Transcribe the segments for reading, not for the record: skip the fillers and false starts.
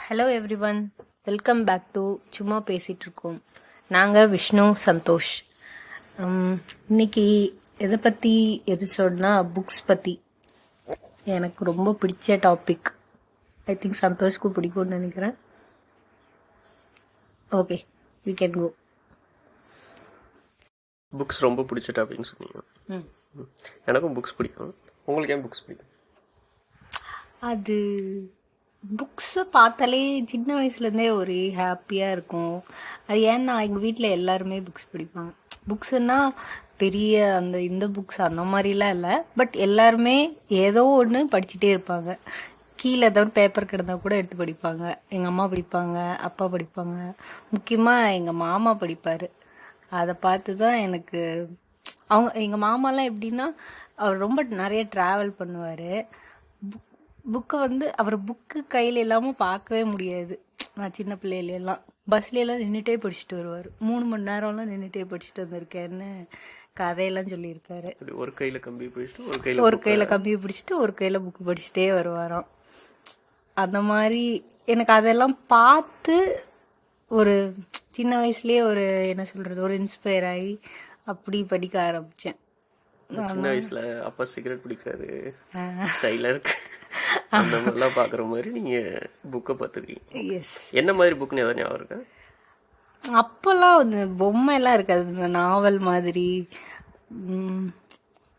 Hello everyone, welcome back to சும்மா பேசிகிட்டு இருக்கோம். நாங்கள் விஷ்ணு சந்தோஷ். இன்னைக்கு எதை பற்றி எபிசோட்னா புக்ஸ் பற்றி. எனக்கு ரொம்ப பிடிச்ச டாபிக். ஐ திங்க் சந்தோஷ்க்கு பிடிக்கும்னு நினைக்கிறேன். Okay, we can go. Books ரொம்ப பிடிச்ச டாபிக்னு சொன்னீங்க. எனக்கும் புக்ஸ் பிடிக்கும். உங்களுக்கு ஏன் புக்ஸ் பிடிக்கும்? அது புக்ஸை பார்த்தாலே சின்ன வயசுலேருந்தே ஒரு ஹாப்பியாக இருக்கும். அது ஏன்னா எங்கள் வீட்டில் எல்லாருமே புக்ஸ் படிப்பாங்க. புக்ஸுன்னா பெரிய இந்த புக்ஸ் அந்த மாதிரிலாம் இல்லை, பட் எல்லாருமே ஏதோ ஒன்று படிச்சுட்டே இருப்பாங்க. கீழே ஏதோ ஒரு பேப்பர் கிடந்தால் கூட எடுத்து படிப்பாங்க. எங்கள் அம்மா படிப்பாங்க, அப்பா படிப்பாங்க, முக்கியமாக எங்கள் மாமா படிப்பார். அதை பார்த்து தான் எனக்கு எங்கள் மாமாலாம் எப்படின்னா, அவர் ரொம்ப நிறைய ட்ராவல் பண்ணுவார். புக்கை அவர் புக்கு கையில் இல்லாமல் பார்க்கவே முடியாது. நான் சின்ன பிள்ளையிலலாம் பஸ்லாம் நின்றுட்டே படிச்சுட்டு வருவார். 3 மணி நேரம்லாம் நின்றுட்டே படிச்சுட்டு வந்திருக்கேன்னு கதையெல்லாம் சொல்லியிருக்காரு. ஒரு கையில் கம்பி பிடிச்சிட்டு ஒரு கையில் கம்பி பிடிச்சிட்டு ஒரு கையில் புக்கு படிச்சுட்டே வருவாராம். அந்த மாதிரி எனக்கு அதெல்லாம் பார்த்து ஒரு சின்ன வயசுலேயே ஒரு என்ன சொல்கிறது, ஒரு இன்ஸ்பயர் ஆகி அப்படி படிக்க ஆரம்பித்தேன். சின்ன வயசுல அப்பா சிகரெட் பிடிக்கிறாரு, ஸ்டைலா இருக்கு, அந்த மாதிரிலாம் பார்க்குற மாதிரி நீங்கள் புக்கை பார்த்துருக்கீங்க. எஸ். என்ன மாதிரி புக்குன்னு எதாவது ஞாபகம் இருக்கா? அப்போல்லாம் வந்து பொம்மையெல்லாம் இருக்காது, நாவல் மாதிரி.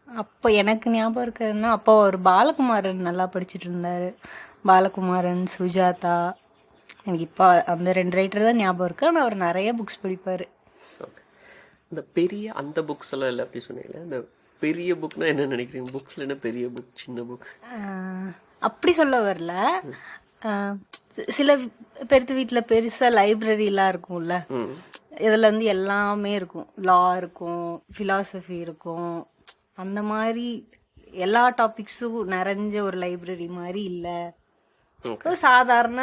அப்போ எனக்கு ஞாபகம் இருக்கிறதுனா, அப்போ ஒரு பாலகுமாரன் நல்லா படிச்சுட்டு இருந்தார். பாலகுமாரன், சுஜாதா. எனக்கு இப்போ அந்த 2 ரைட்டர் தான் ஞாபகம் இருக்கு. ஆனால் அவர் நிறைய புக்ஸ் படிப்பார். ஓகே, இந்த பெரிய அந்த புக்ஸ் எல்லாம் இல்லை அப்படி சொன்னீங்களே, இந்த பெரிய புக்னா என்ன நினைக்கிறீங்க? புக்ஸ்ல என்ன பெரிய புக், சின்ன புக் அப்படி சொல்ல வரல. சில பேர்த்து வீட்டில் பெருசாக லைப்ரரிலாம் இருக்கும்ல, இதில் வந்து எல்லாமே இருக்கும். லா இருக்கும், ஃபிலாசபி இருக்கும், அந்த மாதிரி எல்லா டாபிக்ஸும் நிறைஞ்ச ஒரு லைப்ரரி மாதிரி இல்லை. ஒரு சாதாரண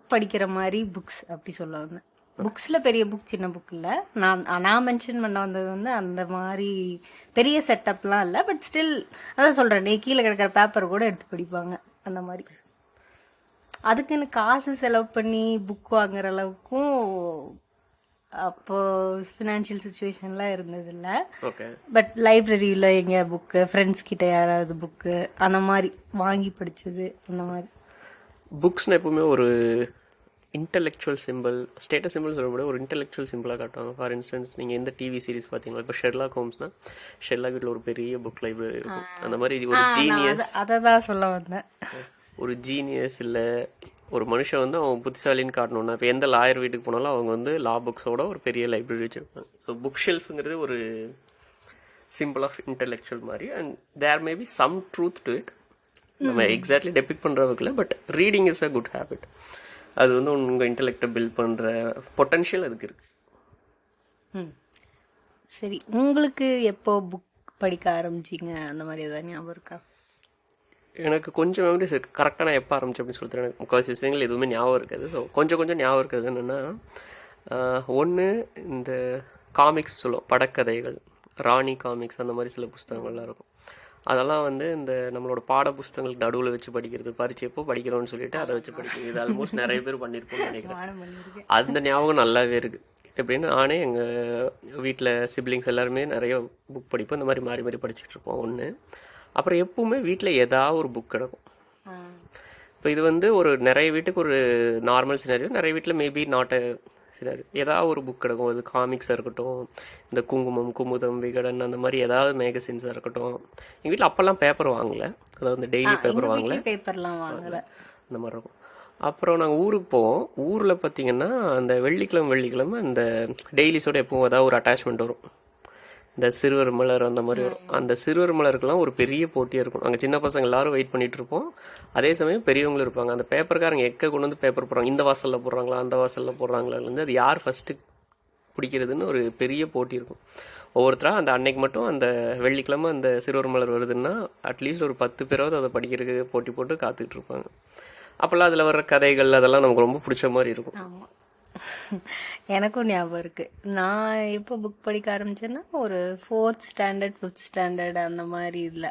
படிக்கிற மாதிரி புக்ஸ் அப்படி சொல்ல வந்தேன். புக்ஸில் பெரிய புக் சின்ன புக் இல்லை. நான் மென்ஷன் பண்ண வந்தது வந்து அந்த மாதிரி பெரிய செட்டப்லாம் இல்லை. பட் ஸ்டில் அதான் சொல்கிறேன், கீழே கிடக்கிற பேப்பர் கூட எடுத்து படிப்பாங்க அந்த மாதிரி. அதுக்குன்னு காசு செலவு பண்ணி புக் வாங்குற அளவுக்கும் அப்போது ஃபினான்ஷியல் சுச்சுவேஷன்லாம் இருந்ததில்ல. பட் லைப்ரரியில் எங்கள் புக்கு, ஃப்ரெண்ட்ஸ் கிட்ட யாராவது புக்கு அந்த மாதிரி வாங்கி படித்தது அந்த மாதிரி. புக்ஸ்னால் எப்பவுமே ஒரு இன்டெலெக்சுவல் சிம்பிள், ஸ்டேட்டஸ் சிம்பிள் சொல்ல முடியாது, ஒரு இன்டெலெக்சுவல் சிம்பிளாக காட்டுவாங்க. ஃபார் இன்ஸ்டன்ஸ் நீங்கள் எந்த டிவி சீரிஸ் பார்த்தீங்களா, இப்போ ஷெர்லாக் ஹோம்ஸ்னால் ஷெர்லாக் வீட்டில் ஒரு பெரிய புக் லைப்ரரி இருக்கும். அந்த மாதிரி ஒரு ஜீனியஸ், அதை தான் சொல்ல வந்தேன். ஒரு ஜீனியஸ் இல்லை ஒரு மனுஷன் வந்து அவன் புத்திசாலின்னு காட்டணும்னா, இப்போ எந்த லாயர் வீட்டுக்கு போனாலும் அவங்க வந்து லா புக்ஸோட ஒரு பெரிய லைப்ரரி வச்சுருப்பாங்க. ஸோ புக் ஷெல்ஃபுங்கிறது ஒரு சிம்பிள் ஆஃப் இன்டெலெக்சுவல் மாதிரி. And there may be some truth to it. நம்ம எக்ஸாக்ட்லி டெபிக் பண்ணுறதுக்கு இல்லை, but reading is a good habit. அது வந்து உங்கள் இன்டெலெக்டை பில்ட் பண்ணுற பொட்டன்ஷியல் அதுக்கு இருக்குது. சரி, உங்களுக்கு எப்போ புக் படிக்க ஆரம்பிச்சிங்க அந்த மாதிரி எதாவது ஞாபகம் இருக்கா? எனக்கு கொஞ்சம் மெமரிஸ் இருக்குது. கரெக்டாக நான் எப்போ ஆரம்பிச்சேன் அப்படின்னு சொல்லிட்டு எனக்கு முக்கால்வாசி விஷயங்கள் எதுவுமே ஞாபகம் இருக்காது. ஸோ கொஞ்சம் ஞாபகம் இருக்கிறது என்னென்னா, ஒன்று இந்த காமிக்ஸ் சொல்லுவோம், படக்கதைகள், ராணி காமிக்ஸ், அந்த மாதிரி சில புஸ்தகங்கள்லாம் இருக்கும். அதெல்லாம் வந்து இந்த நம்மளோட பாட புஸ்தகங்களுக்கு நடுவில் வச்சு படிக்கிறது, பரிச்சு எப்போ படிக்கிறோன்னு சொல்லிட்டு அதை வச்சு படிக்கிறது. இது ஆல்மோஸ்ட் நிறைய பேர் பண்ணியிருப்போம்னு நினைக்கிறேன். அந்த ஞாபகம் நல்லாவே இருக்குது. எப்படின்னா, நானே எங்கள் வீட்டில் சிப்ளிங்ஸ் எல்லாருமே நிறைய புக் படிப்போம். இந்த மாதிரி மாறி மாறி படிச்சுட்டு இருப்போம் ஒன்று. அப்புறம் எப்பவுமே வீட்டில் ஏதாவது ஒரு புக் கிடக்கும். இப்போ இது வந்து ஒரு நிறைய வீட்டுக்கு ஒரு நார்மல் சினாரியோ, நிறைய வீட்டில் மேபி நாட் அ சினாரியோ. ஏதாவது ஒரு புக் கிடக்கும். அது காமிக்ஸாக இருக்கட்டும், இந்த குங்குமம், குமுதம், விகடன், அந்த மாதிரி ஏதாவது மேகசின்ஸாக இருக்கட்டும். எங்கள் வீட்டில் அப்போல்லாம் பேப்பர் வாங்கலை, அதாவது இந்த டெய்லி பேப்பர் வாங்கலை, பேப்பர்லாம் வாங்கலை, அந்த மாதிரி இருக்கும். அப்புறம் நாங்கள் ஊருக்கு போவோம். ஊரில் பார்த்திங்கன்னா அந்த வெள்ளிக்கிழமை அந்த டெய்லிஸோட எப்பவும் ஏதாவது ஒரு அட்டாச்மெண்ட் வரும். இந்த சிறுவர் மலர் அந்த மாதிரி வரும். அந்த சிறுவர் மலருக்கெல்லாம் ஒரு பெரிய போட்டியாக இருக்கும். அங்கே சின்ன பசங்க எல்லாரும் வெயிட் பண்ணிகிட்டு இருப்போம். அதே சமயம் பெரியவங்களும் இருப்பாங்க. அந்த பேப்பர்காரங்க கொண்டு வந்து பேப்பர் போடுறாங்க, இந்த வாசலில் போடுறாங்களா அந்த வாசலில் போடுறாங்களாலேருந்து அது யார் ஃபஸ்ட்டு பிடிக்கிறதுன்னு ஒரு பெரிய போட்டி இருக்கும். ஒவ்வொருத்தராக அந்த அன்னைக்கு மட்டும் அந்த வெள்ளிக்கிழமை அந்த சிறுவர் மலர் வருதுன்னா அட்லீஸ்ட் ஒரு 10 பேராவது அதை படிக்கிறதுக்கு போட்டி போட்டு காத்துக்கிட்டு இருப்பாங்க. அப்போல்லாம் அதில் வர்ற கதைகள் அதெல்லாம் நமக்கு ரொம்ப பிடிச்ச மாதிரி இருக்கும். எனக்கும் ஞாபகம் இருக்குது. நான் எப்போ புக் படிக்க ஆரம்பித்தேன்னா ஒரு 4th ஸ்டாண்டர்ட் 5th ஸ்டாண்டர்ட் அந்த மாதிரி. இதில்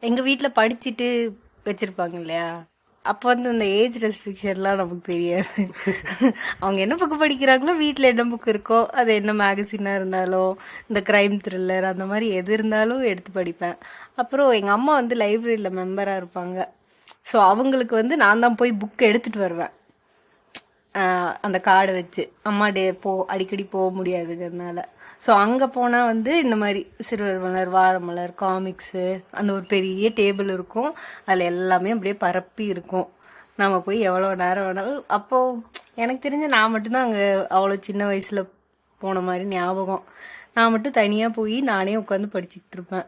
எங்கள் வீட்டில் படிச்சுட்டு வச்சுருப்பாங்க இல்லையா, அப்போ வந்து இந்த ஏஜ் ரெஸ்ட்ரிக்ஷன்லாம் நமக்கு தெரியாது. அவங்க என்ன புக்கு படிக்கிறாங்களோ, வீட்டில் என்ன புக் இருக்கோ, அது என்ன மேகசினாக இருந்தாலும், இந்த க்ரைம் த்ரில்லர் அந்த மாதிரி எது இருந்தாலும் எடுத்து படிப்பேன். அப்புறம் எங்கள் அம்மா வந்து லைப்ரரியில் மெம்பராக இருப்பாங்க. ஸோ அவங்களுக்கு வந்து நான் தான் போய் புக் எடுத்துகிட்டு வருவேன். அந்த கார்டை வச்சு அம்மா அடிக்கடி போக முடியாதுங்கிறதுனால. ஸோ அங்கே போனால் வந்து இந்த மாதிரி சிறுவர் மலர், வாரமலர், காமிக்ஸு, அந்த ஒரு பெரிய டேபிள் இருக்கும். அதில் எல்லாமே அப்படியே பரப்பி இருக்கும். நம்ம போய் எவ்வளோ நேரம் வேணாலும். அப்போது எனக்கு தெரிஞ்ச நான் மட்டும்தான் அங்கே அவ்வளோ சின்ன வயசில் போன மாதிரி ஞாபகம். நான் மட்டும் தனியாக போய் நானே உட்காந்து படிச்சுக்கிட்டு இருப்பேன்.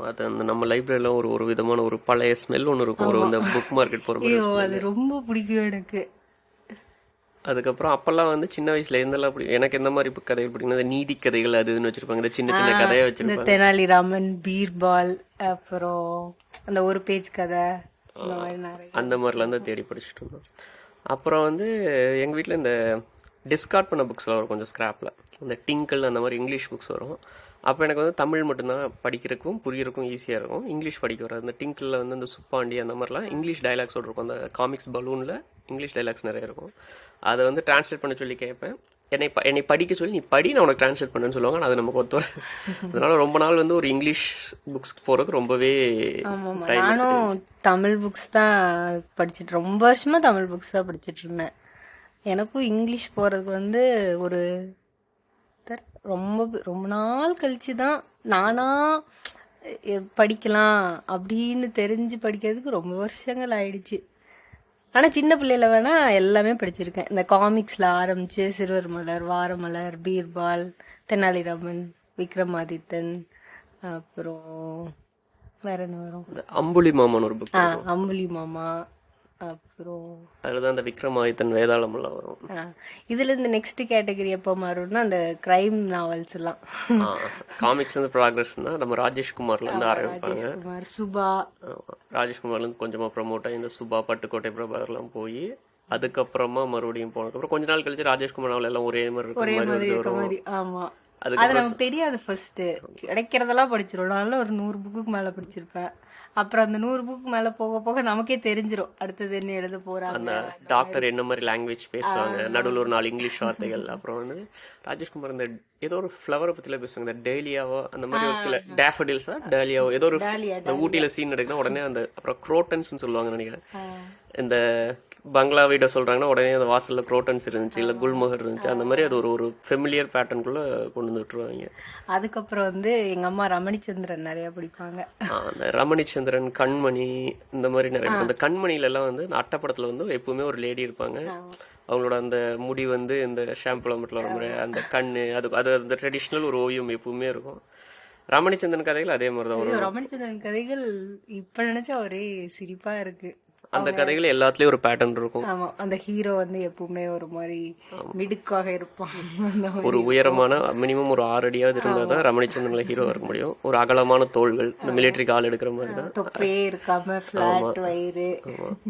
அது அந்த நம்ம லைப்ரரியில் ஒரு விதமான ஒரு பழைய ஸ்மெல் ஒன்று இருக்கும். ஒரு இந்த புக் மார்க்கெட் போகிற ஐயோ, அது ரொம்ப பிடிக்கும் எனக்கு. அதுக்கப்புறம் அப்போல்லாம் வந்து சின்ன வயசுல எந்தெல்லாம் பிடிக்கும் எனக்கு எந்த மாதிரி புக் கதைகள் பிடிக்கும், இந்த நீதி கதைகள் அது இதுன்னு வச்சிருப்பாங்க, இந்த சின்ன சின்ன கதையை இந்த வச்சிருப்பாங்க. தெனாலிராமன், பீர்பால், அப்புறம் அந்த ஒரு பேஜ் கதை, இந்த மாதிரி நிறைய. அந்த மாதிரிலாம் தான் தேடி படிச்சுட்டு இருந்தோம். அப்புறம் வந்து எங்கள் வீட்டில் இந்த டிஸ்கார்ட் பண்ண புக்ஸ்லாம் வரும் கொஞ்சம் ஸ்க்ராப்பில், இந்த டிங்கிள் அந்த மாதிரி இங்கிலீஷ் புக்ஸ் வரும். அப்போ எனக்கு வந்து தமிழ் மட்டும்தான் படிக்கிறதுக்கும் புரியறதுக்கும் ஈஸியாக இருக்கும். இங்கிலீஷ் படிக்க வராது. இந்த டிங்கிளில் வந்து இந்த சுப்பாண்டி அந்த மாதிரிலாம் இங்கிலீஷ் டைலாக்ஸோடு இருக்கும். அந்த காமிக்ஸ் பலூனில் இங்கிலீஷ் டைலாக்ஸ் நிறைய இருக்கும். அதை வந்து டிரான்ஸ்லேட் பண்ண சொல்லி கேட்பேன். என்னை படிக்க சொல்லி, நீ படி, நான் உனக்கு டிரான்ஸ்லேட் பண்ணேன்னு சொல்லுவாங்க. ஆனால் அது நமக்கு ஒத்து வரும். அதனால ரொம்ப நாள் வந்து ஒரு இங்கிலீஷ் புக்ஸ்க்கு போகிறதுக்கு ரொம்பவே டைம். நானும் தமிழ் புக்ஸ் தான் படிச்சுட்டு, ரொம்ப வருஷமாக தமிழ் புக்ஸ் தான் படிச்சுட்டு இருந்தேன். எனக்கும் இங்கிலீஷ் போகிறதுக்கு வந்து ஒரு ரொம்ப ரொம்ப நாள் கழிச்சு தான் நானாக படிக்கலாம் அப்படின்னு தெரிஞ்சு படிக்கிறதுக்கு ரொம்ப வருஷங்கள் ஆயிடுச்சு. ஆனால் சின்ன பிள்ளையில வேணால் எல்லாமே படிச்சிருக்கேன். இந்த காமிக்ஸில் ஆரம்பித்து சிறுவர் மலர், வாரமலர், பீர்பால், தெனாலிராமன், விக்ரமாதித்தன், அப்புறம் வேற என்ன வரும், அம்புலி மாமான்னு ஒரு புக், அம்புலி மாமா, அப்புறம் அதில் தான் அந்த விக்ரமாதித்தன் வேதாளமெல்லாம் வரும். இதில் இந்த நெக்ஸ்ட் கேட்டகரி எப்போ மாறும்னா அந்த க்ரைம் நாவல்ஸ் எல்லாம். காமிக்ஸ் வந்து ப்ராக்ரஸ்னா நம்ம ராஜேஷ்குமார்லேருந்து ஆரம்பிப்பாங்க. ராஜேஷ்குமார், சுபா. ராஜேஷ்குமார்லேருந்து கொஞ்சமாக ப்ரமோட் ஆகி இந்த சுபா, பட்டுக்கோட்டை பிரபாகர்லாம் போய் அதுக்கப்புறமா மறுபடியும் போனதுக்கப்புறம் கொஞ்ச நாள் கழிச்சு ராஜேஷ்குமார் நாவல் எல்லாம் ஒரே மாதிரி இருக்க மாதிரி. ஆமாம், அது நமக்கு தெரியாது. ஃபர்ஸ்ட் கிடைக்கிறதெல்லாம் படிச்சிடும். நல்லா ஒரு 100 புக்குக்கு மேலே படிச்சிருப்பேன். அப்புறம் அந்த 100 புக் மேலே போக போக நமக்கே தெரிஞ்சிடும் அடுத்தது என்ன எழுத போறாங்க. அந்த டாக்டர் என்ன மாதிரி லாங்குவேஜ் பேசுவாங்க, நடுவில் ஒரு 4 இங்கிலீஷ் வார்த்தைகள். அப்புறம் வந்து ராஜேஷ்குமார் இந்த ஏதோ ஒரு ஃப்ளவரை பற்றில பேசுவாங்க, இந்த டேலியாவோ அந்த மாதிரி ஒரு சில டேஃபடில்ஸா டேலியாவோ ஏதோ ஒரு ஊட்டியில் சீன் எடுக்கணும் உடனே அந்த அப்புறம் குரோட்டன்ஸ்னு சொல்லுவாங்க நினைக்கிறேன். இந்த பங்களா வீட சொல்கிறாங்கன்னா உடனே அந்த வாசலில் குரோட்டன்ஸ் இருந்துச்சு, இல்லை குல்மோகர் இருந்துச்சு. அந்த மாதிரி அது ஒரு ஃபெமிலியர் பேட்டர்னுக்குள்ளே கொண்டு வந்து விட்டுருவாங்க. அதுக்கப்புறம் வந்து எங்கள் அம்மா ரமணிச்சந்திரன் நிறையா பிடிப்பாங்க. அந்த ரமணிச்சந்திரன், கண்மணி, இந்த மாதிரி நிறைய. அந்த கண்மணிலெல்லாம் வந்து இந்த அட்டைப்படத்தில் வந்து எப்பவுமே ஒரு லேடி இருப்பாங்க. அவங்களோட அந்த முடி வந்து இந்த ஷாம்புல மட்டும் வர மாதிரி அந்த கண்ணு, அது அந்த ட்ரெடிஷ்னல் ஒரு ஓவியம் எப்பவுமே இருக்கும். ரமணிச்சந்திரன் கதைகள் அதே மாதிரி தான் வரும். ரமணிச்சந்திரன் கதைகள் இப்போ நினச்சா ஒரே சிரிப்பாக இருக்குது. அந்த கதைகள் எல்லாத்துலயும் ஒரு பேட்டர்ன் இருக்கும். ஆமா, அந்த ஹீரோ வந்து எப்பவுமே ஒரு மாதிரி மிடுக்காக இருப்பான். ஒரு உயரமான மினிமம் ஒரு 6 அடியாவது இருந்தால் தான் ரமணிச்சந்திரன்ல ஹீரோ இருக்க முடியும். ஒரு அகலமான தோள்கள், இந்த மிலிட்டரிக்கு ஆள் எடுக்கிற மாதிரி தான். தொப்பே இருக்காம ஃபிளாட் வயிறு.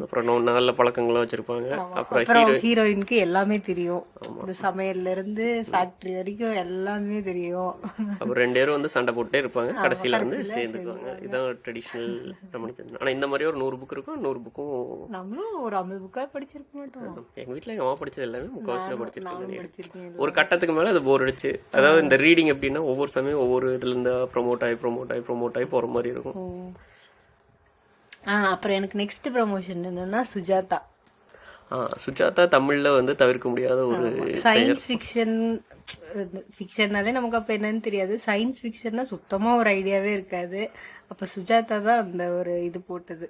அப்புறம் நல்ல பழக்கங்களும் வச்சிருப்பாங்க. அப்புறம் ஹீரோயினுக்கு எல்லாமே தெரியும். இந்த சமையல்ல இருந்து ஃபேக்டரி வரைக்கும் எல்லாமே தெரியும். அப்புறம் 2 பேரும் வந்து சண்டை போட்டே இருப்பாங்க, கடைசியில வந்து சேர்ந்துக்குவாங்க. இதான் ட்ரெடிஷ்னல் ரமணிச்சந்திரன். ஆனா இந்த மாதிரி ஒரு 100 புக் இருக்கும். 100 புக்கும் நம்மளும் ஒரு 50 புக்கா படிச்சிருக்க மாட்டோம். எங்க வீட்டுல எங்க அம்மா படிச்சது எல்லாமே முக்காவாசி படிச்சிருக்கேன். ஒரு கட்டத்துக்கு மேல அது போர் அடிச்சு. அதாவது இந்த ரீடிங் எப்படின்னா ஒவ்வொரு சமயம் ஒவ்வொரு இதுல இருந்து ப்ரொமோட் ஆகி போற மாதிரி இருக்கும். அப்புறம் எனக்கு நெக்ஸ்ட் ப்ரமோஷன் என்னன்னா சுஜாதா. சுஜாதா தமிழ்ல வந்து தவிர்க்க முடியாத ஒரு சயின்ஸ் ஃபிக்ஷன்னாலே நமக்கு அப்போ என்னன்னு தெரியாது. சயின்ஸ் ஃபிக்ஷன்னா சுத்தமாக ஒரு ஐடியாவே இருக்காது. அப்போ சுஜாதா தான் அந்த ஒரு இது போட்டது.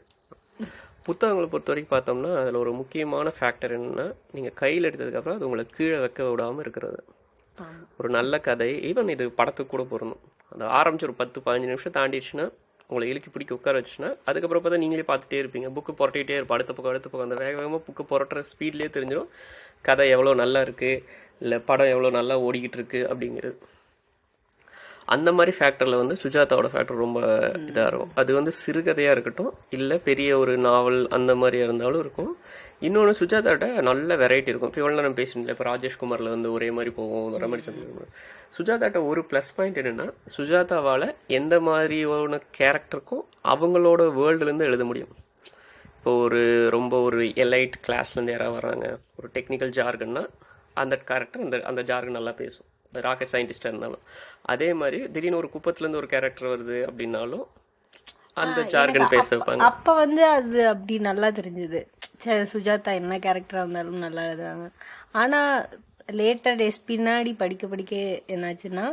புத்தகங்களை பொறுத்த வரைக்கும் பார்த்தோம்னா அதில் ஒரு முக்கியமான ஃபேக்டர் என்னென்னா, நீங்கள் கையில் எடுத்ததுக்கப்புறம் அது உங்களை கீழே வைக்க விடாமல் இருக்கிறது. ஒரு நல்ல கதை, ஈவன் இது படத்துக்கு கூட போடணும். அந்த ஆரம்பிச்சு ஒரு 10-15 நிமிஷம் தாண்டிடுச்சுன்னா உங்களை இழுக்கி பிடிக்க உட்கார வச்சுன்னா அதுக்கப்புறம் பார்த்தா நீங்களே பார்த்துட்டே இருப்பீங்க. புக்கு புரட்டிகிட்டே இருப்போம், அடுத்த பக்கம் அந்த வேகமாக புக்கு புரட்டுற ஸ்பீட்லேயே தெரிஞ்சிடும் கதை எவ்வளோ நல்லா இருக்குது, இல்லை படம் எவ்வளோ நல்லா ஓடிக்கிட்டு இருக்கு அப்படிங்கிறது. அந்த மாதிரி ஃபேக்டரில் வந்து சுஜாதாவோட ஃபேக்டர் ரொம்ப இதாக இருக்கும். அது வந்து சிறுகதையாக இருக்கட்டும், இல்லை பெரிய ஒரு நாவல் அந்த மாதிரியாக இருந்தாலும் இருக்கும். இன்னொன்று சுஜாதாட்ட நல்ல வெரைட்டி இருக்கும். இப்போ எவ்வளோ நம்ம பேசினதில்ல, இப்போ ராஜேஷ்குமாரில் வந்து ஒரே மாதிரி போகும், ரமணிச்சந்திரன். சுஜாதாட்ட ஒரு ப்ளஸ் பாயிண்ட் என்னென்னா, சுஜாதாவால் எந்த மாதிரியான கேரக்டருக்கும் அவங்களோட வேர்ல்டுலேருந்து எழுத முடியும். இப்போ ரொம்ப ஒரு எலைட் கிளாஸ்லேருந்து யாராவது வர்றாங்க, ஒரு டெக்னிக்கல் ஜார்கன்னா அந்த கேரக்டர் அந்த ஜார்கன் நல்லா பேசும், இந்த ராக்கெட் சயின்டிஸ்டாக இருந்தாலும். அதே மாதிரி திடீர்னு ஒரு குப்பத்துலேருந்து ஒரு கேரக்டர் வருது அப்படின்னாலும் அந்த ஜார்கன் பேச வைப்பாங்க. அப்போ வந்து அது அப்படி நல்லா தெரிஞ்சுது. சரி, சுஜாதா என்ன கேரக்டராக இருந்தாலும் நல்லா எழுதுறாங்க. ஆனால் லேட்டர் டேஸ் பின்னாடி படிக்க படிக்க என்னாச்சுன்னா,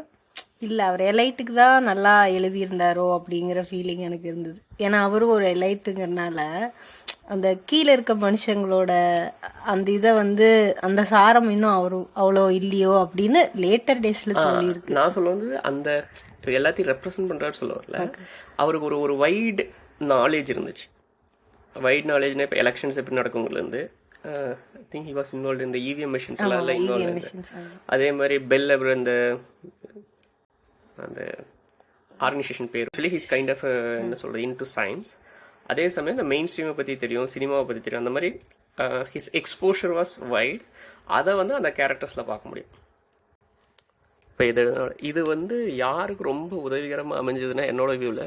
இல்லை அவர் எலைட்டுக்கு தான் நல்லா எழுதியிருந்தாரோ அப்படிங்கிற ஃபீலிங் எனக்கு இருந்தது. ஏன்னா அவரும் ஒரு எலைட்டுங்கிறனால அந்த கீழே இருக்க மனுஷங்களோட அந்த இதை வந்து அந்த சாரம் இன்னும் அவ்வளோ இல்லையோ அப்படின்னு லேட்டர் டேஸில் தோணியிருக்கு. நான் சொல்ல வந்து அந்த எல்லாத்தையும் ரெப்ரசன்ட் பண்ணுறாரு சொல்ல வரல, அவருக்கு ஒரு வைடு நாலேஜ் இருந்துச்சு. வைட் நாலேஜ்னா இப்போ எலெக்ஷன்ஸ் எப்படி நடக்குங்கலேருந்து I think he was involve இந்த இவிஎம் மிஷின்ஸ் எல்லாம் இன்வால்வ். அதே மாதிரி பெல் அப்புறம் அந்த ஆர்கனைசேஷன் பேர் ஆக்சுவலி ஹீஸ் கைண்ட் ஆஃப் என்ன சொல்கிறது இன் டு சயின்ஸ். அதே சமயம் இந்த மெயின் ஸ்ட்ரீமை பற்றி தெரியும், சினிமாவை பற்றி தெரியும். அந்த மாதிரி ஹிஸ் எக்ஸ்போஷர் வாஸ் வைட். அதை வந்து அந்த கேரக்டர்ஸில் பார்க்க முடியும். இப்போ இது வந்து யாருக்கு ரொம்ப உதவிகரமாக அமைஞ்சதுன்னா என்னோட வியூவில்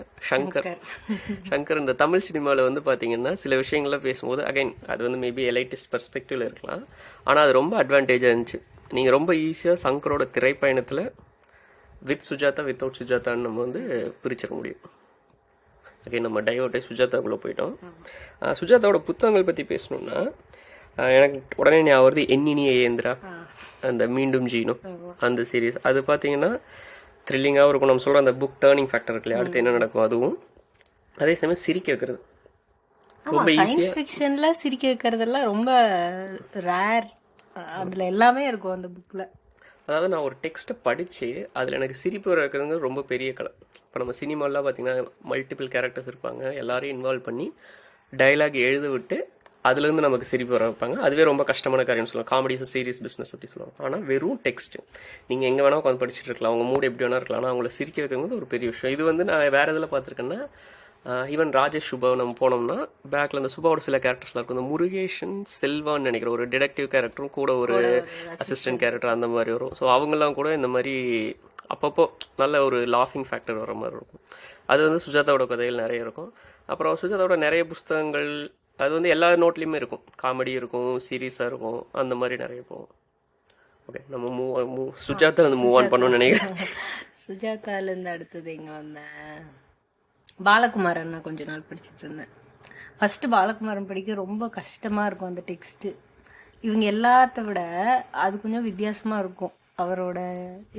சங்கர் இந்த தமிழ் சினிமாவில் வந்து பார்த்தீங்கன்னா சில விஷயங்கள்லாம் பேசும்போது அகைன் அது வந்து மேபி எலைட்டிஸ்ட் பெர்ஸ்பெக்டிவில் இருக்கலாம், ஆனால் அது ரொம்ப அட்வான்டேஜாக இருந்துச்சு. நீங்கள் ரொம்ப ஈஸியாக சங்கரோட திரைப்பயணத்தில் வித் சுஜாதா வித்தவுட் சுஜாதான்னு நம்ம வந்து பிரிச்சிட முடியும். ஓகே, நம்ம டைவர்ட்டை சுஜாதாக்குள்ளே போயிட்டோம். சுஜாதாவோட புத்தகங்கள் பற்றி பேசணுன்னா எனக்கு உடனே ஞாபகம் வருது எண்ணினிய ஏந்திரா, அந்த மீண்டும் ஜீனோ அந்த சீரீஸ். அது பார்த்தீங்கன்னா த்ரில்லிங்காகவும் இருக்கும். நம்ம சொல்கிற அந்த புக் டேர்னிங் ஃபேக்டர் இருக்குல்லையா, அடுத்து என்ன நடக்கும் அதுவும். அதே சமயம் சிரிக்க வைக்கிறது ரொம்ப சயின்ஸ் ஃபிக்ஷனில் சிரிக்க வைக்கிறதெல்லாம் ரொம்ப ரேர். அதில் எல்லாமே இருக்கும் அந்த புக்கில். அதாவது நான் ஒரு டெக்ஸ்ட்டை படித்து அதில் எனக்கு சிரிப்பு வைக்கிறது ரொம்ப பெரிய கலை. இப்போ நம்ம சினிமாலாம் பார்த்திங்கன்னா மல்டிபிள் கேரக்டர்ஸ் இருப்பாங்க, எல்லாரையும் இன்வால்வ் பண்ணி டைலாக் எழுத விட்டு அதுலேருந்து நமக்கு சிரிப்பு வர வைப்பாங்க. அதுவே ரொம்ப கஷ்டமான காரியம்னு சொல்லலாம். காமெடிஸ் சீரியஸ் பிஸ்னஸ் அப்படி சொல்லுவாங்க. ஆனால் வெறும் டெக்ஸ்ட்டு நீங்கள் எங்கே வேணால் உட்காந்து படிச்சுட்டு இருக்கலாம், அவங்க மூடு எப்படி வேணா இருக்கலாம், ஆனால் அவங்கள சிரிக்க வைக்கிறது ஒரு பெரிய விஷயம். இது வந்து நான் வேறு இதில் பார்த்துருக்கேன்னா ஈவன் ராஜேஷ் சுபா நம்ம போனோம்னா பேக்கில் அந்த சுபாவோட சில கேரக்டர்ஸ்லாம் இருக்கும். இந்த முருகேஷன் செல்வான்னு நினைக்கிற ஒரு டிடெக்டிவ் கேரக்டரும் கூட ஒரு அசிஸ்டன்ட் கேரக்டர் அந்த மாதிரி வரும். ஸோ அவங்கெல்லாம் கூட இந்த மாதிரி அப்பப்போ நல்ல ஒரு லாஃபிங் ஃபேக்டர் வர மாதிரி இருக்கும். அது வந்து சுஜாதாவோட கதைகள் நிறைய இருக்கும். அப்புறம் சுஜாதாவோட நிறைய புஸ்தகங்கள் அது வந்து எல்லா நோட்லேயுமே இருக்கும். காமெடி இருக்கும், சீரியஸாக இருக்கும், அந்த மாதிரி நிறைய போகும். ஓகே, நம்ம சுஜாதா வந்து மூவ் ஆன் பண்ணணும்னு நினைக்கிறேன். சுஜாதாலேருந்து அடுத்தது எங்கே வந்தேன், பாலகுமாரன் நான் கொஞ்ச நாள் படிச்சுட்டு இருந்தேன். ஃபஸ்ட்டு பாலகுமாரன் படிக்க ரொம்ப கஷ்டமாக இருக்கும் அந்த டெக்ஸ்ட்டு. இவங்க எல்லாத்த விட அது கொஞ்சம் வித்தியாசமாக இருக்கும். அவரோட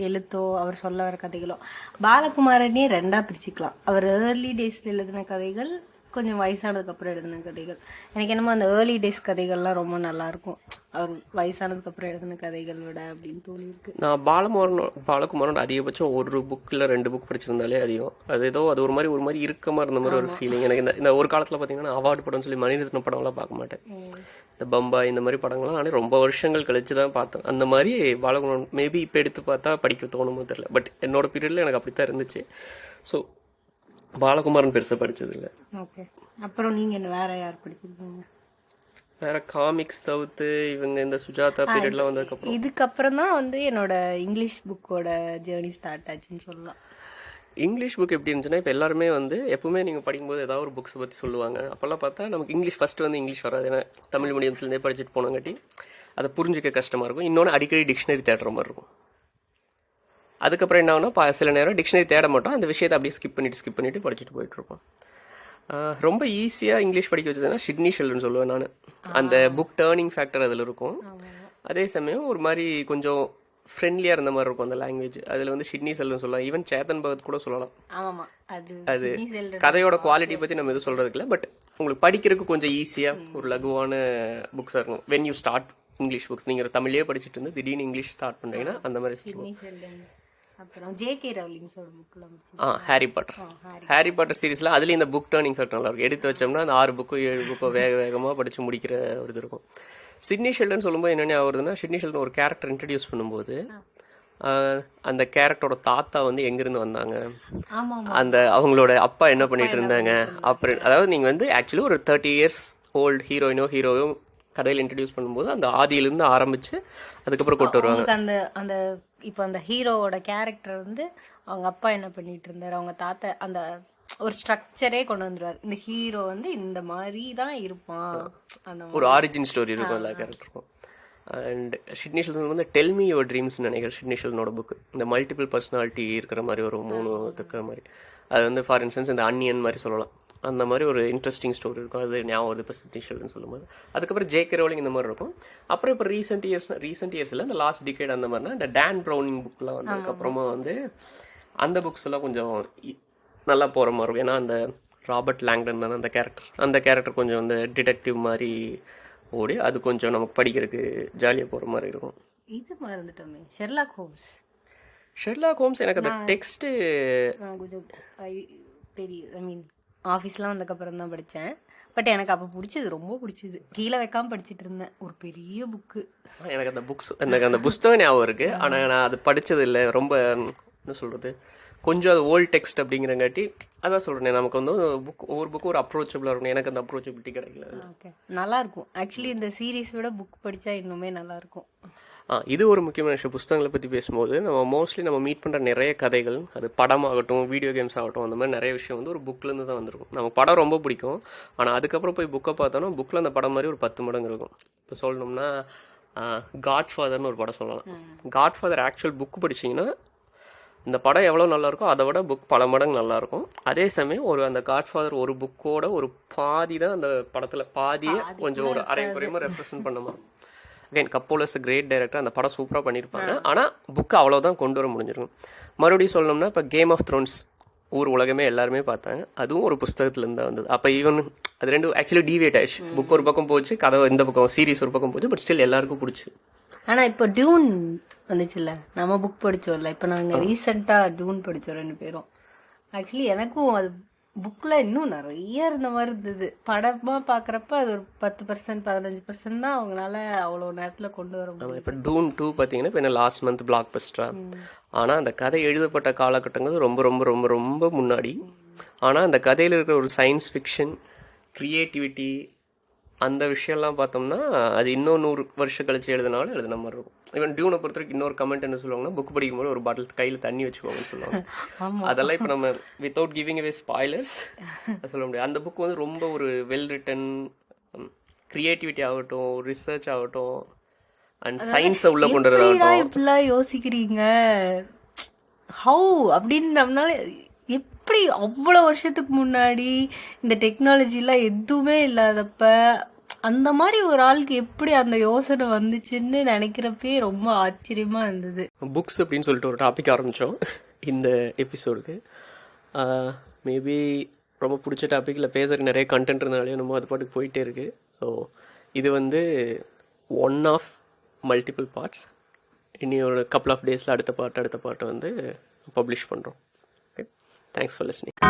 எழுத்தோ அவர் சொல்ல வர கதைகளோ பாலகுமாரனே ரெண்டாக பிரிச்சுக்கலாம். அவர் ஏர்லி டேஸில் எழுதின கதைகள், கொஞ்சம் வயசானதுக்கப்புறம் எழுதின கதைகள். எனக்கு என்னமோ அந்த ஏர்லி டேஸ் கதைகள்லாம் ரொம்ப நல்லாயிருக்கும் அவர் வயசானதுக்கப்புறம் எழுதின கதைகள் விட அப்படின்னு தோணியிருக்கு. நான் பாலகுமாரன் அதிகபட்சம் ஒரு புக் இல்லை 2 புக் படிச்சிருந்தாலே அதிகம். அது ஒரு மாதிரி இருக்கமாக இருந்த மாதிரி ஒரு ஃபீலிங் எனக்கு. இந்த ஒரு காலத்தில் பார்த்தீங்கன்னா அவார்டு படம்னு சொல்லி மணிரத்ன படம்லாம் பார்க்க மாட்டேன். இந்த பம்பாய் இந்த மாதிரி படங்கள்லாம் ஆனால் ரொம்ப வருஷங்கள் கழிச்சு தான் பார்த்தேன். அந்த மாதிரி பாலகுமாரன் மேபி இப்போ எடுத்து பார்த்தா படிக்க தோணுமோ தெரியல, பட் என்னோட பீரியடில் எனக்கு அப்படி தான் இருந்துச்சு. ஸோ பாலகுமாரன் பெருசாக படித்தது இல்லை. ஓகே, அப்புறம் நீங்கள் என்ன வேற யார் படிச்சிருக்கீங்க? வேற காமிக்ஸ் தவிர்த்து இவங்க இந்த சுஜாதா பீரியட்லாம் வந்ததுக்கப்புறம் இதுக்கப்புறம் தான் வந்து என்னோட இங்கிலீஷ் புக்கோட ஜேர்னி ஸ்டார்ட் ஆச்சுன்னு சொல்லலாம். இங்கிலீஷ் புக் எப்படி இருந்துச்சுன்னா, இப்போ எல்லாருமே வந்து எப்பவுமே நீங்கள் படிக்கும்போது ஏதாவது ஒரு புக்ஸை பற்றி சொல்லுவாங்க. அப்போல்லாம் பார்த்தா நமக்கு இங்கிலீஷ் ஃபஸ்ட்டு வந்து இங்கிலீஷ் வராது. ஏன்னா தமிழ் மீடியம்ஸ்லேருந்தே படிச்சுட்டு போனங்காட்டி அதை புரிஞ்சிக்க கஷ்டமாக இருக்கும். இன்னொன்று அடிக்கடி டிக்ஷனரி தேடுற மாதிரி இருக்கும். அதுக்கப்புறம் என்ன ஆகுனா சில நேரம் டிக்ஷனரி தேட மாட்டோம், அந்த விஷயத்தை அப்படியே ஸ்கிப் பண்ணிட்டு படிச்சுட்டு போயிட்டுருப்போம். ரொம்ப ஈஸியாக இங்கிலீஷ் படிக்க வச்சதுன்னா சிட்னி ஷெல்டர்னு சொல்லுவேன் நான். அந்த புக் டேர்னிங் ஃபேக்டர் அதில் இருக்கும். அதே சமயம் ஒரு மாதிரி கொஞ்சம் ஃப்ரெண்ட்லியாக இருந்த மாதிரி இருக்கும் அந்த லாங்குவேஜ். அதில் வந்து சிட்னி ஷெல்டர்னு சொல்லலாம், ஈவன் சேத்தன் பகத் கூட சொல்லலாம். அது கதையோட குவாலிட்டி பற்றி நம்ம எதுவும் சொல்கிறதுக்கு இல்லை, பட் உங்களுக்கு படிக்கிறதுக்கு கொஞ்சம் ஈஸியாக ஒரு லகுவான புக்ஸாக இருக்கும். When you start English books, நீங்கள் தமிழ்லேயே படிச்சுட்டு இருந்து திடீர்னு இங்கிலீஷ் ஸ்டார்ட் பண்ணுறீங்கன்னா அந்த மாதிரி. அப்புறம் ஜே.கே. ரவுலிங்ஸோட புக்ல ஹாரி பாட்டர் சீரீஸ்ல அதுல இந்த புக் டர்னிங் ஃபேக்டர் நல்லா இருக்கும். எடுத்து வச்சோம்னா அந்த 6 புக்கோ 7 புக்கோ வேகமா படிச்சு முடிக்கிற ஒரு இது இருக்கும். சிட்னி ஷெல்டன் சொல்லும்போது என்னென்ன ஆகுதுன்னா, சிட்னி ஷெல்டன் ஒரு கேரக்டர் இன்ட்ரடியூஸ் பண்ணும்போது அந்த கேரக்டரோட தாத்தா வந்து எங்கிருந்து வந்தாங்க, அந்த அவங்களோட அப்பா என்ன பண்ணிட்டு இருந்தாங்க, அப்புறம் அதாவது நீங்க வந்து ஆக்சுவலி ஒரு 30 years ஓல்டு ஹீரோயோ கதையில் இன்ட்ரடியூஸ் பண்ணும்போது அந்த ஆதியிலிருந்து ஆரம்பிச்சு அதுக்கப்புறம் கொண்டு வருவாங்க. அந்த இப்போ அந்த ஹீரோவோட கேரக்டர் வந்து அவங்க அப்பா என்ன பண்ணிட்டு இருந்தாரு, அவங்க தாத்தா அந்த ஒரு ஸ்ட்ரக்சரே கொண்டு வந்துருவார். இந்த ஹீரோ வந்து இந்த மாதிரி தான் இருப்பான், அந்த ஒரு ஆரிஜின் ஸ்டோரி இருக்கும் எல்லா கேரக்டருக்கும். அண்ட் ஷிட்னி ஷெல்டன் வந்து டெல் மீ யுவர் ட்ரீம்ஸ்னு நினைக்கிறேன் ஷிட்னி ஷெல்டனோட புக்கு. இந்த மல்டிபிள் பர்சனாலிட்டி இருக்கிற மாதிரி ஒரு 3 இருக்கிற மாதிரி. அது வந்து ஃபார் இன்ஸ்டன்ஸ் இந்த அன்னியன் மாதிரி சொல்லலாம். அந்த மாதிரி ஒரு இன்ட்ரெஸ்டிங் ஸ்டோரி இருக்கும். அது ஞாபகம் வருது இப்போ ஷிட்னி ஷெல்டன் சொல்லும்போது. அதுக்கப்புறம் ஜேகே ரோலிங் இந்த மாதிரி இருக்கும். அப்புறம் இப்போ ரீசெண்ட் இயர்ஸில் இந்த லாஸ்ட் டிகேட் அந்த மாதிரினா இந்த டேன் ப்ரௌனிங் புக்கெலாம் வந்ததுக்கப்புறமா வந்து அந்த புக்ஸ் எல்லாம் கொஞ்சம் நல்லா போகிற மாதிரி இருக்கும். ஏன்னா அந்த ராபர்ட் லாங்டன் தானே அந்த கேரக்டர் கொஞ்சம் வந்து டிடெக்டிவ் மாதிரி ஓடி அது கொஞ்சம் நமக்கு படிக்கிறதுக்கு ஜாலியாக போகிற மாதிரி இருக்கும். இது மறந்துட்டோமே, ஷெர்லாக் ஹோம்ஸ் எனக்கு அந்த டெக்ஸ்ட்டு கொஞ்சம் தெரியும். ஐ மீன் ஆஃபீஸ்லாம் வந்ததுக்கப்புறம் தான் படித்தேன். பட் எனக்கு அப்போ பிடிச்சது, ரொம்ப பிடிச்சது. கீழே வைக்காமல் படிச்சுட்டு இருந்தேன். ஒரு பெரிய புக்கு. எனக்கு அந்த புஸ்தகம் ஞாபகம் இருக்குது. ஆனால் நான் அது படித்தது இல்லை. ரொம்ப என்ன சொல்கிறது, கொஞ்சம் அது ஓல்ட் டெக்ஸ்ட் அப்படிங்கிறங்காட்டி அதான் சொல்கிறேன். நமக்கு வந்து ஒவ்வொரு புக்கும் ஒரு அப்ரோச்சபிளாக இருக்கும். எனக்கு அந்த அப்ரோச்சபிலிட்டி கிடைக்கல. ஓகே, நல்லாயிருக்கும். ஆக்சுவலி இந்த சீரீஸ் விட புக் படித்தா இன்னுமே நல்லாயிருக்கும். இது ஒரு முக்கியமான விஷயம். புத்தகங்களை பற்றி பேசும்போது நம்ம மோஸ்ட்லி நம்ம மீட் பண்ணுற நிறைய கதைகள், அது படமாகட்டும் வீடியோ கேம்ஸ் ஆகட்டும், அந்த மாதிரி நிறைய விஷயம் வந்து ஒரு புக்லேருந்து தான் வந்திருக்கும். நமக்கு படம் ரொம்ப பிடிக்கும். ஆனால் அதுக்கப்புறம் போய் புக்கை பார்த்தோன்னா புக்கில் அந்த படம் மாதிரி ஒரு 10 மடங்கு இருக்கும். இப்போ சொல்லணும்னா காட்ஃபாதர்னு ஒரு படம் சொல்லலாம். காட்ஃபாதர் ஆக்சுவல் புக்கு படிச்சிங்கன்னா இந்த படம் எவ்வளோ நல்லாயிருக்கும் அதை விட புக் பல மடங்கு நல்லாயிருக்கும். அதே சமயம் அந்த காட்ஃபாதர் ஒரு புக்கோட ஒரு பாதி தான் அந்த படத்தில், பாதியே கொஞ்சம் ஒரு அரை குறையமாக ரெப்ரசன்ட் பண்ண மாதிரி. அகைன் கப்போலஸ் கிரேட் டைரக்டர், அந்த படம் சூப்பராக பண்ணியிருப்பாங்க. ஆனால் புக்கு அவ்வளோதான் கொண்டு வர முடிஞ்சிருக்கும். மறுபடியும் சொல்லணும்னா இப்போ கேம் ஆஃப் த்ரோன்ஸ் உலகமே எல்லாருமே பார்த்தாங்க. அதுவும் ஒரு புஸ்தகத்துலேருந்து தான் வந்தது. அப்போ ஈவன் அது ரெண்டும் ஆக்சுவலி டிவியேட் ஆயிடுச்சு. புக் ஒரு பக்கம் போச்சு, கதை இந்த பக்கம் சீரிஸ் ஒரு பக்கம் போச்சு. பட் ஸ்டில் எல்லாருக்கும் பிடிச்சி. ஆனால் இப்போ டியூன் வந்துச்சுல்ல, நம்ம புக் படித்தோம்ல. இப்போ நாங்கள் ரீசெண்டாக டியூன் படித்தோம் 2 பேரும். ஆக்சுவலி எனக்கும் அது புக்கில் இன்னும் நிறைய இருந்த மாதிரி இருந்தது. படமாக பார்க்குறப்ப அது ஒரு 10% 15% தான் அவங்களால அவ்வளோ நேரத்தில் கொண்டு வர முடியும். இப்போ டூன் 2 பார்த்தீங்கன்னா இப்போ என்ன லாஸ்ட் மந்த் பிளாக் பஸ்டரா. ஆனால் அந்த கதை எழுதப்பட்ட காலகட்டங்கள் ரொம்ப ரொம்ப ரொம்ப ரொம்ப முன்னாடி. ஆனால் அந்த கதையில் இருக்கிற ஒரு சயின்ஸ் ஃபிக்ஷன், க்ரியேட்டிவிட்டி, அந்த விஷயம்லாம் பார்த்தோம்னா அது இன்னும் 100 வருஷம் கழிச்சு எழுதினாலும் எழுதின மாதிரி இருக்கும். ஈவன் டியூனை பொறுத்த வரைக்கும் இன்னொரு கமெண்ட் என்ன சொல்லுவாங்கன்னா, புக் படிக்கும்போது ஒரு பாட்டில் கையில் தண்ணி வச்சுக்கோங்கன்னு சொல்லுவாங்க. அதெல்லாம் இப்போ நம்ம வித்தவுட் கிவிங் அவே ஸ்பாய்லர்ஸ் சொல்ல முடியாது. அந்த புக் வந்து ரொம்ப ஒரு வெல் ரிட்டன், க்ரியேட்டிவிட்டி ஆகட்டும், ரிசர்ச் ஆகட்டும், அண்ட் சயின்ஸை உள்ள கொண்டு வரதாகட்டும். இப்படிலாம் யோசிக்கிறீங்க ஹவு அப்படின்னு நம்மளால எப்படி அவ்வளோ வருஷத்துக்கு முன்னாடி இந்த டெக்னாலஜிலாம் எதுவுமே இல்லாதப்ப அந்த மாதிரி ஒரு ஆளுக்கு எப்படி அந்த யோசனை வந்துச்சுன்னு நினைக்கிறப்பே ரொம்ப ஆச்சரியமா இருந்தது. புக்ஸ் அப்படின்னு சொல்லிட்டு ஒரு டாபிக் ஆரம்பித்தோம் இந்த எபிசோடுக்கு. மேபி ரொம்ப பிடிச்ச டாப்பிக்கில் பேசுகிற நிறைய கண்டென்ட் இருந்தாலே நம்ம அது பாட்டுக்கு போயிட்டே இருக்குது. ஸோ இது வந்து ஒன் ஆஃப் மல்டிபிள் பார்ட்ஸ். இனி ஒரு கப்புள் ஆஃப் டேஸில் அடுத்த பாட்டு வந்து பப்ளிஷ் பண்ணுறோம். Okay, thanks for listening.